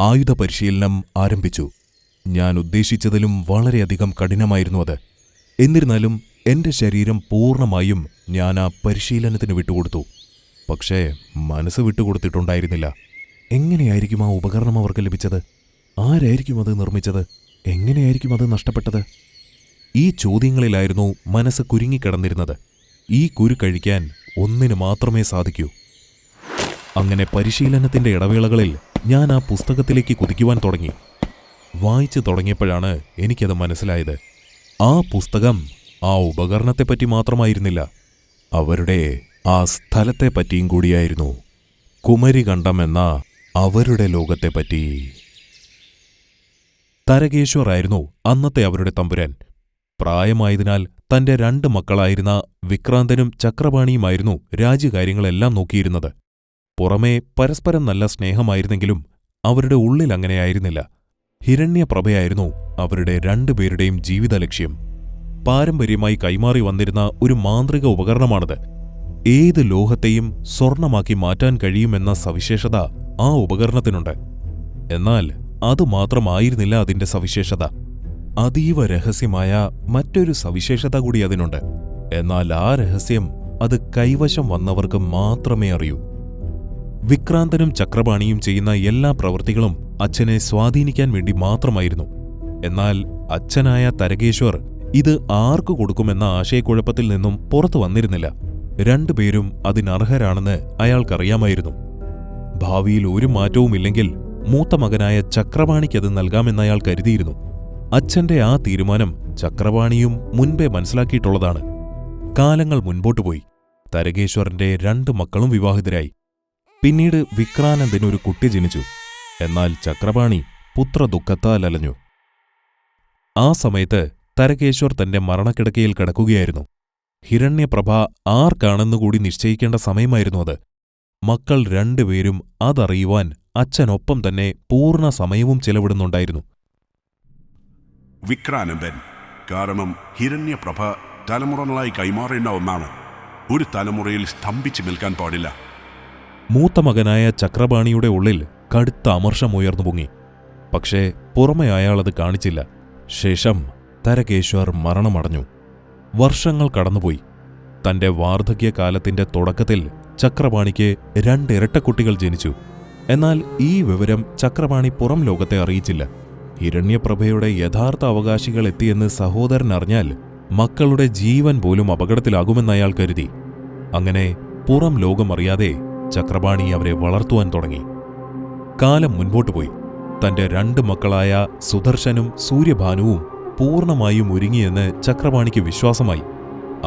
ആയുധ പരിശീലനം ആരംഭിച്ചു. ഞാൻ ഉദ്ദേശിച്ചതിലും വളരെയധികം കഠിനമായിരുന്നു അത്. എന്നിരുന്നാലും എന്റെ ശരീരം പൂർണ്ണമായും ഞാൻ ആ പരിശീലനത്തിന് വിട്ടുകൊടുത്തു. പക്ഷേ മനസ്സ് വിട്ടുകൊടുത്തിട്ടുണ്ടായിരുന്നില്ല. എങ്ങനെയായിരിക്കും ആ ഉപകരണം അവർക്ക് ലഭിച്ചത്? ആരായിരിക്കും അത് നിർമ്മിച്ചത്? എങ്ങനെയായിരിക്കും അത് നഷ്ടപ്പെട്ടത്? ഈ ചോദ്യങ്ങളിലായിരുന്നു മനസ്സ് കുരുങ്ങിക്കിടന്നിരുന്നത്. ഈ കുരു കഴിക്കാൻ ഒന്നിന് മാത്രമേ സാധിക്കൂ. അങ്ങനെ പരിശീലനത്തിന്റെ ഇടവേളകളിൽ ഞാൻ ആ പുസ്തകത്തിലേക്ക് കുതിക്കുവാൻ തുടങ്ങി. വായിച്ചു തുടങ്ങിയപ്പോഴാണ് എനിക്കത് മനസ്സിലായത്. ആ പുസ്തകം ആ ഉപകരണത്തെപ്പറ്റി മാത്രമായിരുന്നില്ല, അവരുടെ ആ സ്ഥലത്തെപ്പറ്റിയും കൂടിയായിരുന്നു. കുമരികണ്ഠം എന്ന അവരുടെ ലോകത്തെപ്പറ്റി. തരകേശ്വർ ആയിരുന്നു അന്നത്തെ അവരുടെ തമ്പുരാൻ. പ്രായമായതിനാൽ തന്റെ 2 മക്കളായിരുന്ന വിക്രാന്തനും ചക്രപാണിയുമായിരുന്നു രാജ്യകാര്യങ്ങളെല്ലാം നോക്കിയിരുന്നത്. പുറമേ പരസ്പരം നല്ല സ്നേഹമായിരുന്നെങ്കിലും അവരുടെ ഉള്ളിൽ അങ്ങനെയായിരുന്നില്ല. ഹിരണ്യപ്രഭയായിരുന്നു അവരുടെ 2 പേരുടെയും ജീവിത ലക്ഷ്യം. പാരമ്പര്യമായി കൈമാറി വന്നിരുന്ന ഒരു മാന്ത്രിക ഉപകരണമാണത്. ഏത് ലോഹത്തെയും സ്വർണമാക്കി മാറ്റാൻ കഴിയുമെന്ന സവിശേഷത ആ ഉപകരണത്തിനുണ്ട്. എന്നാൽ അതുമാത്രമായിരുന്നില്ല അതിന്റെ സവിശേഷത. അതീവ രഹസ്യമായ മറ്റൊരു സവിശേഷത കൂടി അതിനുണ്ട്. എന്നാൽ ആ രഹസ്യം അത് കൈവശം വന്നവർക്ക് മാത്രമേ അറിയൂ. വിക്രാന്തനും ചക്രപാണിയും ചെയ്യുന്ന എല്ലാ പ്രവൃത്തികളും അച്ഛനെ സ്വാധീനിക്കാൻ വേണ്ടി മാത്രമായിരുന്നു. എന്നാൽ അച്ഛനായ തരകേശ്വർ ഇത് ആർക്കു കൊടുക്കുമെന്ന ആശയക്കുഴപ്പത്തിൽ നിന്നും പുറത്തു വന്നിരുന്നില്ല. 2 പേരും അതിനർഹരാണെന്ന് അയാൾക്കറിയാമായിരുന്നു. ഭാവിയിൽ ഒരു മാറ്റവുമില്ലെങ്കിൽ മൂത്ത മകനായ ചക്രപാണിക്കത് നൽകാമെന്ന് അയാൾ കരുതിയിരുന്നു. അച്ഛന്റെ ആ തീരുമാനം ചക്രപാണിയും മുൻപേ മനസ്സിലാക്കിയിട്ടുള്ളതാണ്. കാലങ്ങൾ മുൻപോട്ടുപോയി. തരകേശ്വറിന്റെ 2 മക്കളും വിവാഹിതരായി. പിന്നീട് വിക്രാനന്ദന് ഒരു കുട്ടി ജനിച്ചു. എന്നാൽ ചക്രപാണി പുത്രദുഃഖത്താൽ അലഞ്ഞു. ആ സമയത്ത് തരകേശ്വർ തന്റെ മരണക്കിടക്കയിൽ കിടക്കുകയായിരുന്നു. ഹിരണ്യപ്രഭ ആർക്കാണെന്നുകൂടി നിശ്ചയിക്കേണ്ട സമയമായിരുന്നു അത്. മക്കൾ 2 പേരും അതറിയുവാൻ അച്ഛനൊപ്പം തന്നെ പൂർണ്ണ സമയവും ചെലവിടുന്നുണ്ടായിരുന്നു. വിക്രാനന്ദൻ, കാരണം ഹിരണ്യപ്രഭ തലമുറകളായി കൈമാറേണ്ട ഒന്നാണ്. ഒരു തലമുറയിൽ സ്തംഭിച്ചു നിൽക്കാൻ പാടില്ല. മൂത്ത മകനായ ചക്രപാണിയുടെ ഉള്ളിൽ കടുത്ത അമർഷമുയർന്നു പൊങ്ങി. പക്ഷേ പുറമെ അയാളത് കാണിച്ചില്ല. ശേഷം തരകേശ്വർ മരണമടഞ്ഞു. വർഷങ്ങൾ കടന്നുപോയി. തന്റെ വാർദ്ധക്യകാലത്തിന്റെ തുടക്കത്തിൽ ചക്രപാണിക്ക് 2 ഇരട്ടക്കുട്ടികൾ ജനിച്ചു. എന്നാൽ ഈ വിവരം ചക്രപാണി പുറം ലോകത്തെ അറിയിച്ചില്ല. ഹിരണ്യപ്രഭയുടെ യഥാർത്ഥ അവകാശികൾ എത്തിയെന്ന് സഹോദരൻ അറിഞ്ഞാൽ മക്കളുടെ ജീവൻ പോലും അപകടത്തിലാകുമെന്ന് അയാൾ കരുതി. അങ്ങനെ പുറം ലോകമറിയാതെ ചക്രപാണി അവരെ വളർത്തുവാൻ തുടങ്ങി. കാലം മുൻപോട്ടുപോയി. തന്റെ 2 മക്കളായ സുദർശനും സൂര്യഭാനുവും പൂർണ്ണമായും ഒരുങ്ങിയെന്ന് ചക്രപാണിക്ക് വിശ്വാസമായി.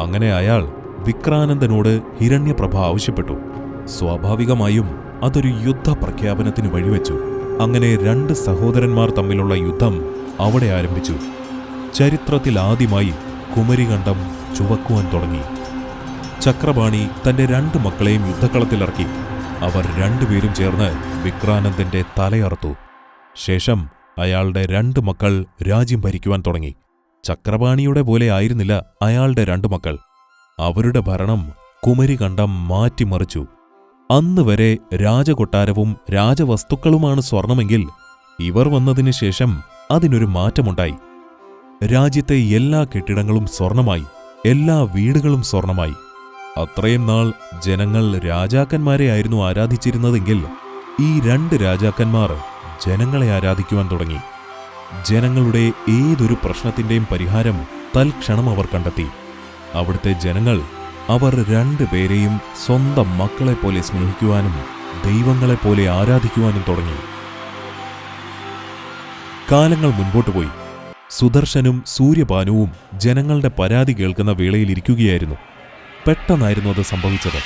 അങ്ങനെ അയാൾ വിക്രാനന്ദനോട് ഹിരണ്യപ്രഭ ആവശ്യപ്പെട്ടു. സ്വാഭാവികമായും അതൊരു യുദ്ധപ്രഖ്യാപനത്തിന് വഴിവെച്ചു. അങ്ങനെ 2 സഹോദരന്മാർ തമ്മിലുള്ള യുദ്ധം അവിടെ ആരംഭിച്ചു. ചരിത്രത്തിൽ ആദ്യമായി കുമരികണ്ഠം ചുവക്കുവാൻ തുടങ്ങി. ചക്രപാണി തന്റെ 2 മക്കളെയും യുദ്ധക്കളത്തിലിറക്കി. അവർ 2 പേരും ചേർന്ന് വിക്രാനന്ദന്റെ തലയറുത്തു. ശേഷം അയാളുടെ 2 മക്കൾ രാജ്യം ഭരിക്കുവാൻ തുടങ്ങി. ചക്രപാണിയുടെ പോലെ ആയിരുന്നില്ല അയാളുടെ 2 മക്കൾ. അവരുടെ ഭരണം കുമരികണ്ഠം മാറ്റിമറിച്ചു. അന്ന് വരെ രാജകൊട്ടാരവും രാജവസ്തുക്കളുമാണ് സ്വർണമെങ്കിൽ ഇവർ വന്നതിന് ശേഷം അതിനൊരു മാറ്റമുണ്ടായി. രാജ്യത്തെ എല്ലാ കെട്ടിടങ്ങളും സ്വർണമായി, എല്ലാ വീടുകളും സ്വർണമായി. അത്രയും നാൾ ജനങ്ങൾ രാജാക്കന്മാരെയായിരുന്നു ആരാധിച്ചിരുന്നതെങ്കിൽ ഈ 2 രാജാക്കന്മാർ ജനങ്ങളെ ആരാധിക്കുവാൻ തുടങ്ങി. ജനങ്ങളുടെ ഏതൊരു പ്രശ്നത്തിന്റെയും പരിഹാരം തൽക്ഷണം അവർ കണ്ടെത്തി. അവിടുത്തെ ജനങ്ങൾ അവർ 2 പേരെയും സ്വന്തം മക്കളെപ്പോലെ സ്നേഹിക്കുവാനും ദൈവങ്ങളെപ്പോലെ ആരാധിക്കുവാനും തുടങ്ങി. കാലങ്ങൾ മുൻപോട്ടുപോയി. സുദർശനും സൂര്യഭാനുവും ജനങ്ങളുടെ പരാതി കേൾക്കുന്ന വേളയിലിരിക്കുകയായിരുന്നു. പെട്ടെന്നായിരുന്നു അത് സംഭവിച്ചത്.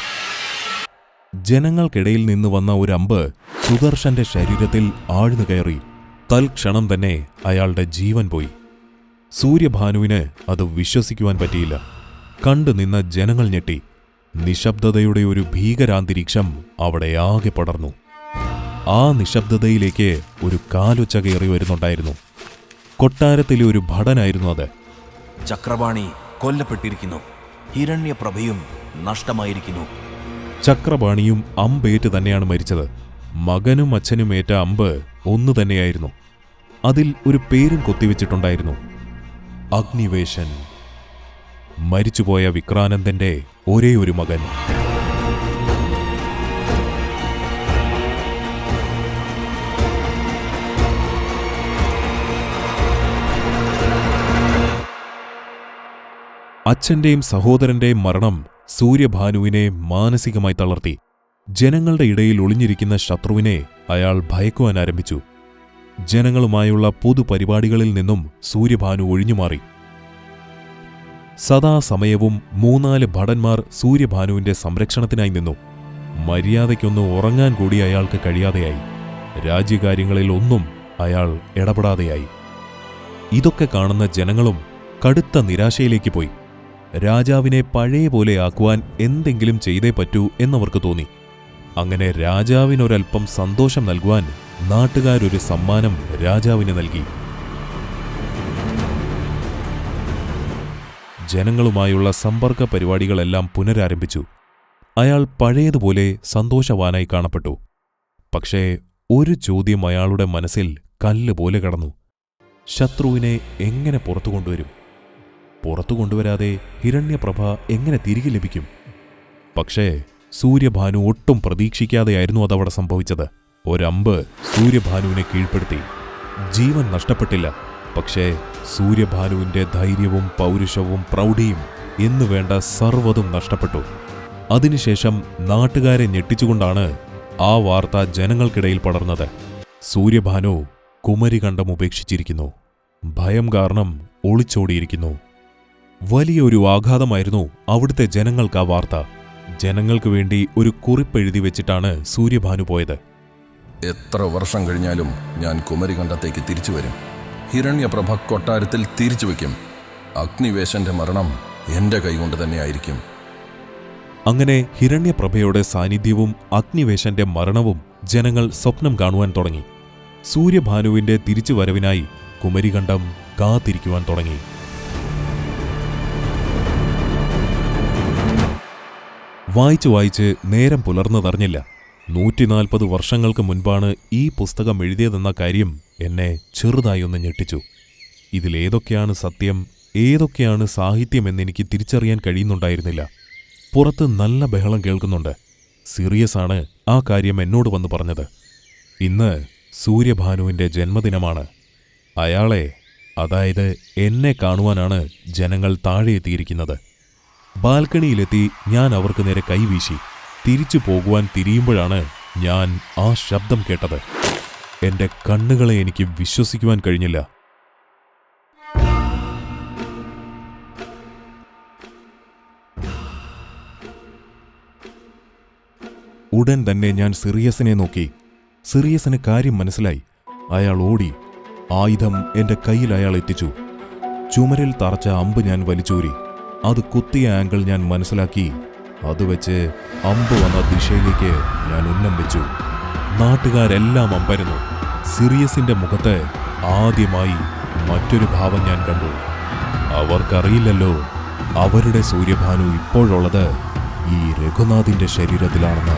ജനങ്ങൾക്കിടയിൽ നിന്ന് വന്ന ഒരു അമ്പ് സുദർശന്റെ ശരീരത്തിൽ ആഴ്ന്നു കയറി. തൽക്ഷണം തന്നെ അയാളുടെ ജീവൻ പോയി. സൂര്യഭാനുവിന് അത് വിശ്വസിക്കുവാൻ പറ്റിയില്ല. കണ്ടുനിന്ന ജനങ്ങൾ ഞെട്ടി. നിശബ്ദതയുടെ ഒരു ഭീകരാന്തരീക്ഷം അവിടെ ആകെ പടർന്നു. ആ നിശബ്ദതയിലേക്ക് ഒരു കാലൊച്ച കയറി വരുന്നുണ്ടായിരുന്നു. കൊട്ടാരത്തിലെ ഒരു ഭടനായിരുന്നു അത്. ചക്രപാണി കൊല്ലപ്പെട്ടിരിക്കുന്നു, ഹിരണ്യപ്രഭയും നഷ്ടമായിരിക്കുന്നു. ചക്രപാണിയും അമ്പേറ്റ് തന്നെയാണ് മരിച്ചത്. മകനും അച്ഛനും ഏറ്റ അമ്പ് ഒന്നു തന്നെയായിരുന്നു. അതിൽ ഒരു പേരും കൊത്തിവെച്ചിട്ടുണ്ടായിരുന്നു: അഗ്നിവേശൻ. മരിച്ചുപോയ വിക്രാനന്ദന്റെ ഒരേ ഒരു മകൻ. അച്ഛന്റെയും സഹോദരന്റെയും മരണം സൂര്യഭാനുവിനെ മാനസികമായി തളർത്തി. ജനങ്ങളുടെ ഇടയിൽ ഒളിഞ്ഞിരിക്കുന്ന ശത്രുവിനെ അയാൾ ഭയക്കുവാൻ ആരംഭിച്ചു. ജനങ്ങളുമായുള്ള പൊതുപരിപാടികളിൽ നിന്നും സൂര്യഭാനു ഒഴിഞ്ഞുമാറി. സദാസമയവും 3-4 ഭടന്മാർ സൂര്യഭാനുവിന്റെ സംരക്ഷണത്തിനായി നിന്നു. മര്യാദയ്ക്കൊന്ന് ഉറങ്ങാൻ കൂടി അയാൾക്ക് കഴിയാതെയായി. രാജ്യകാര്യങ്ങളിൽ ഒന്നും അയാൾ ഇടപെടാതെയായി. ഇതൊക്കെ കാണുന്ന ജനങ്ങളും കടുത്ത നിരാശയിലേക്ക് പോയി. രാജാവിനെ പഴയ പോലെ ആക്കുവാൻ എന്തെങ്കിലും ചെയ്തേ പറ്റൂ എന്നവർക്ക് തോന്നി. അങ്ങനെ രാജാവിനൊരൽപ്പം സന്തോഷം നൽകുവാൻ നാട്ടുകാരൊരു സമ്മാനം രാജാവിന് നൽകി. ജനങ്ങളുമായുള്ള സമ്പർക്ക പരിപാടികളെല്ലാം പുനരാരംഭിച്ചു. അയാൾ പഴയതുപോലെ സന്തോഷവാനായി കാണപ്പെട്ടു. പക്ഷേ ഒരു ചോദ്യം അയാളുടെ മനസ്സിൽ കല്ലുപോലെ കടന്നു: ശത്രുവിനെ എങ്ങനെ പുറത്തു കൊണ്ടുവരും? പുറത്തു കൊണ്ടുവരാതെ ഹിരണ്യപ്രഭ എങ്ങനെ തിരികെ ലഭിക്കും? പക്ഷേ സൂര്യഭാനു ഒട്ടും പ്രതീക്ഷിക്കാതെയായിരുന്നു അതവിടെ സംഭവിച്ചത്. ഒരമ്പ് സൂര്യഭാനുവിനെ കീഴ്പ്പെടുത്തി. ജീവൻ നഷ്ടപ്പെട്ടില്ല. പക്ഷേ സൂര്യഭാനുവിന്റെ ധൈര്യവും പൗരുഷവും പ്രൗഢിയും എന്നുവേണ്ട സർവ്വതും നഷ്ടപ്പെട്ടു. അതിനുശേഷം നാട്ടുകാരെ ഞെട്ടിച്ചുകൊണ്ടാണ് ആ വാർത്ത ജനങ്ങൾക്കിടയിൽ പടർന്നത്: സൂര്യഭാനു കുമരികണ്ഠം ഉപേക്ഷിച്ചിരിക്കുന്നു. ഭയം കാരണം ഒളിച്ചോടിയിരിക്കുന്നു. വലിയൊരു ആഘാതമായിരുന്നു അവിടുത്തെ ജനങ്ങൾക്ക് ആ വാർത്ത. ജനങ്ങൾക്ക് വേണ്ടി ഒരു കുറിപ്പെഴുതി വെച്ചിട്ടാണ് സൂര്യഭാനു പോയത്: എത്ര വർഷം കഴിഞ്ഞാലും ഞാൻ കുമരികണ്ഠത്തേക്ക് തിരിച്ചു വരും. ഹിരണ്യപ്രഭ കൊട്ടാരത്തിൽ തിരിച്ചു വയ്ക്കും. അഗ്നിവേശന്റെ മരണം എന്റെ കൈകൊണ്ട് തന്നെയായിരിക്കും. അങ്ങനെ ഹിരണ്യപ്രഭയുടെ സാന്നിധ്യവും അഗ്നിവേശന്റെ മരണവും ജനങ്ങൾ സ്വപ്നം കാണുവാൻ തുടങ്ങി. സൂര്യഭാനുവിന്റെ തിരിച്ചുവരവിനായി കുമരികണ്ഠം കാത്തിരിക്കുവാൻ തുടങ്ങി. വായിച്ചു വായിച്ച് നേരം പുലർന്നതറിഞ്ഞില്ല. 140 വർഷങ്ങൾക്ക് മുൻപാണ് ഈ പുസ്തകം എഴുതിയതെന്ന കാര്യം എന്നെ ചെറുതായി ഒന്ന് ഞെട്ടിച്ചു. ഇതിലേതൊക്കെയാണ് സത്യം, ഏതൊക്കെയാണ് സാഹിത്യമെന്നെനിക്ക് തിരിച്ചറിയാൻ കഴിയുന്നുണ്ടായിരുന്നില്ല. പുറത്ത് നല്ല ബഹളം കേൾക്കുന്നുണ്ട്. സിറിയസാണ് ആ കാര്യം എന്നോട് വന്ന് പറഞ്ഞത്. ഇന്ന് സൂര്യഭാനുവിന്റെ ജന്മദിനമാണ്. അയാളെ, അതായത് എന്നെ കാണുവാനാണ് ജനങ്ങൾ താഴെ എത്തിയിരിക്കുന്നത്. ബാൽക്കണിയിലെത്തി ഞാൻ അവർക്ക് നേരെ കൈവീശി. തിരിച്ചു പോകുവാൻ തിരിയുമ്പോഴാണ് ഞാൻ ആ ശബ്ദം കേട്ടത്. എന്റെ കണ്ണുകളെ എനിക്ക് വിശ്വസിക്കുവാൻ കഴിഞ്ഞില്ല. ഉടൻ തന്നെ ഞാൻ സിറിയസിനെ നോക്കി. സിറിയസിന് കാര്യം മനസ്സിലായി. അയാൾ ഓടി. ആയുധം എന്റെ കയ്യിൽ അയാൾ എത്തിച്ചു. ചുമരിൽ തറച്ച അമ്പ് ഞാൻ വലിച്ചൂരി. അത് കുത്തിയ ആംഗിൾ ഞാൻ മനസ്സിലാക്കി. അതുവെച്ച് അമ്പ് വന്ന ദിശയിലേക്ക് ഞാൻ ഉന്നം വെച്ചു. നാട്ടുകാരെല്ലാം അമ്പരന്നു. സിറിയസിന്റെ മുഖത്ത് ആദ്യമായി മറ്റൊരു ഭാവം ഞാൻ കണ്ടു. അവർക്കറിയില്ലല്ലോ അവരുടെ സൂര്യഭാനു ഇപ്പോഴുള്ളത് ഈ രഘുനാഥിന്റെ ശരീരത്തിലാണെന്ന്.